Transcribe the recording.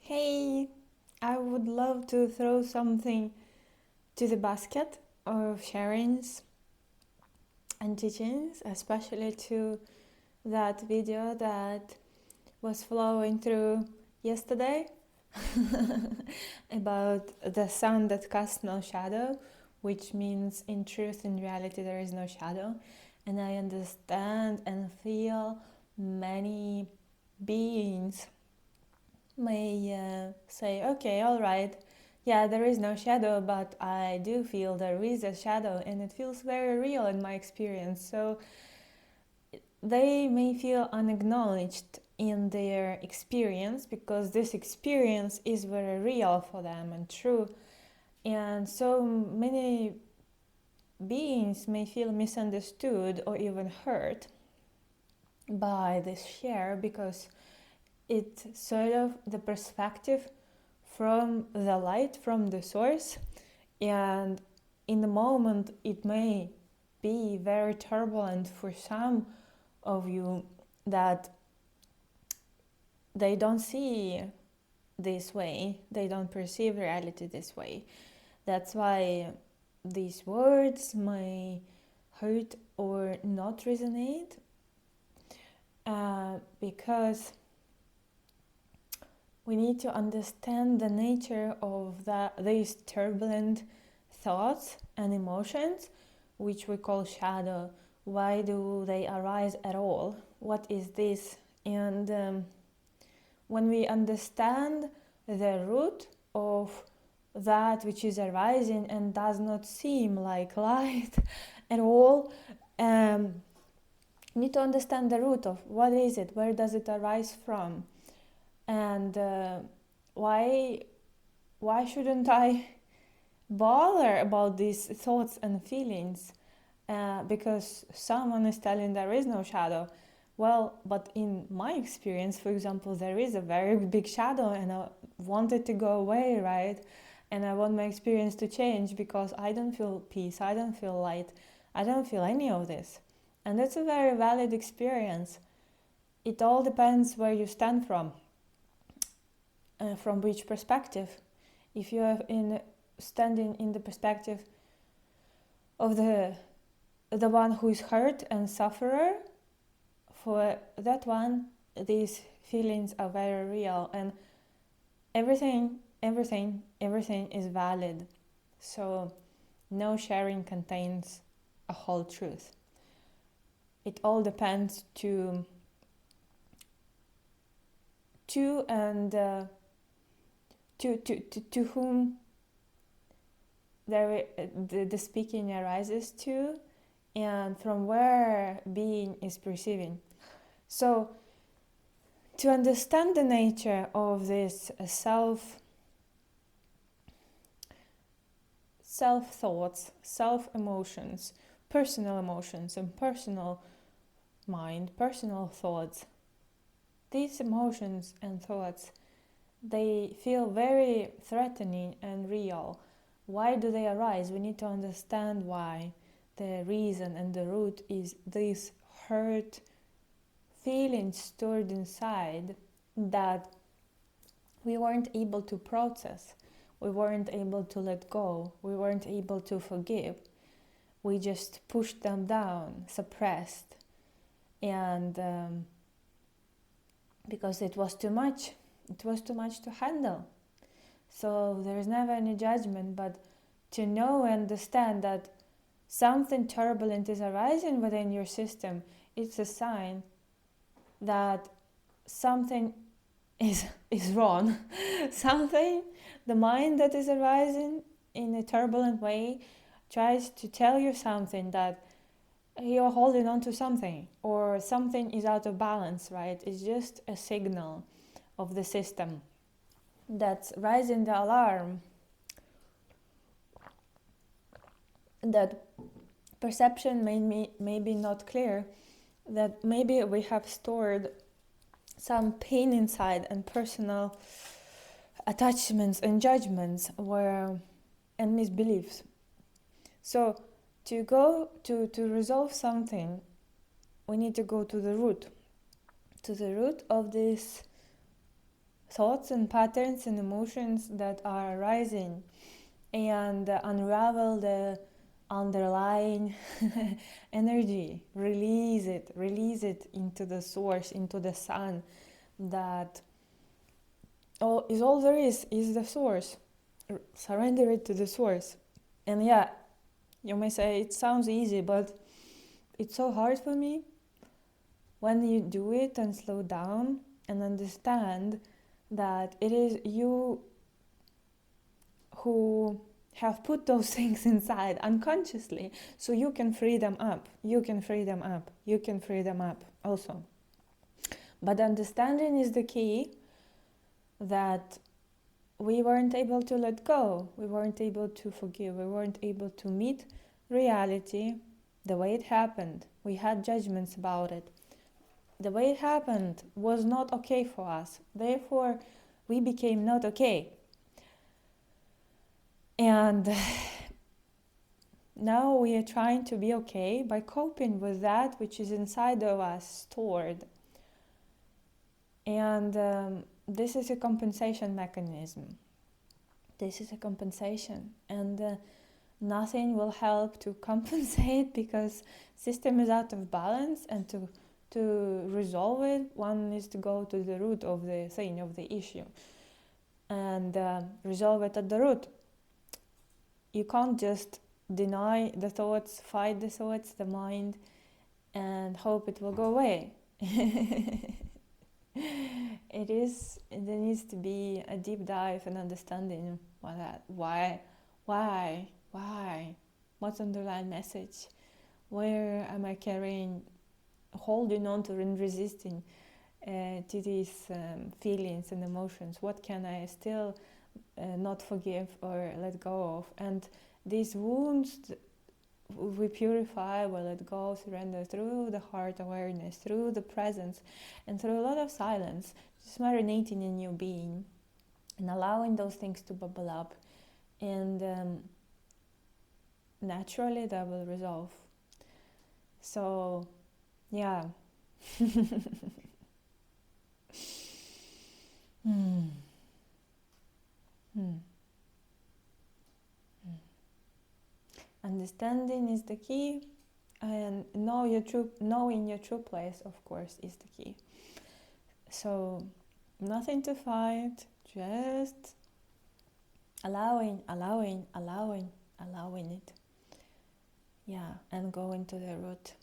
Hey, I would love to throw something to the basket of sharings and teachings, especially to that video that was flowing through yesterday about the sun that casts no shadow, which means in truth, in reality, there is no shadow. And I understand and feel many beings may say, okay, all right, yeah, there is no shadow, but I do feel there is a shadow and it feels very real in my experience. So they may feel unacknowledged in their experience because this experience is very real for them and true. And so many beings may feel misunderstood or even hurt by this share because it's sort of the perspective from the light, from the source, and in the moment it may be very turbulent for some of you that they don't see this way, they don't perceive reality this way. That's why these words may hurt or not resonate, because we need to understand the nature of these turbulent thoughts and emotions, which we call shadow. Why do they arise at all? What is this? And when we understand the root of that which is arising and does not seem like light at all, we need to understand the root of what is it, where does it arise from, and why shouldn't I bother about these thoughts and feelings because someone is telling there is no shadow. Well, but in my experience, for example, there is a very big shadow and I want it to go away, right? And I want my experience to change because I don't feel peace, I don't feel light, I don't feel any of this. And that's a very valid experience. It all depends where you stand from which perspective. If you are standing in the perspective of the one who is hurt and sufferer, for that one, these feelings are very real and everything is valid. So no sharing contains a whole truth. It all depends to whom the speaking arises to, and from where being is perceiving. So to understand the nature of this self-thoughts, self-emotions, personal emotions and personal mind, personal thoughts, these emotions and thoughts, they feel very threatening and real. Why do they arise? We need to understand why. The reason and the root is this hurt feeling stored inside that we weren't able to process. We weren't able to let go. We weren't able to forgive. We just pushed them down, suppressed. And because it was too much. It was too much to handle. So there is never any judgment, but to know and understand that something turbulent is arising within your system, it's a sign that something is wrong. Something, the mind that is arising in a turbulent way tries to tell you something, that you're holding on to something or something is out of balance, right? It's just a signal of the system that's raising the alarm that perception may be not clear, that maybe we have stored some pain inside and personal attachments and judgments and misbeliefs. So to go to resolve something, we need to go to the root of this thoughts and patterns and emotions that are arising, and unravel the underlying energy. Release it into the source, into the sun, that all there is the source. Surrender it to the source. And yeah, you may say it sounds easy, but it's so hard for me. When you do it and slow down and understand that it is you who have put those things inside unconsciously, so you can free them up. You can free them up also. But understanding is the key, that we weren't able to let go, we weren't able to forgive, we weren't able to meet reality the way it happened. We had judgments about it. The way it happened was not okay for us. Therefore, we became not okay. And now we are trying to be okay by coping with that which is inside of us, stored. And this is a compensation mechanism. This is a compensation. And nothing will help to compensate, because system is out of balance, and to resolve it, one needs to go to the root of the thing, of the issue, and resolve it at the root. You can't just deny the thoughts, fight the thoughts, the mind, and hope it will go away. There needs to be a deep dive and understanding why, what's underlying message, where am I carrying, holding on to and resisting to these feelings and emotions, what can I still not forgive or let go of. And these wounds we purify, we let go, surrender through the heart awareness, through the presence, and through a lot of silence, just marinating in your being and allowing those things to bubble up, and naturally that will resolve. So yeah. Understanding is the key, and knowing your true place, of course, is the key. So nothing to fight, just allowing it. Yeah, and go into the root.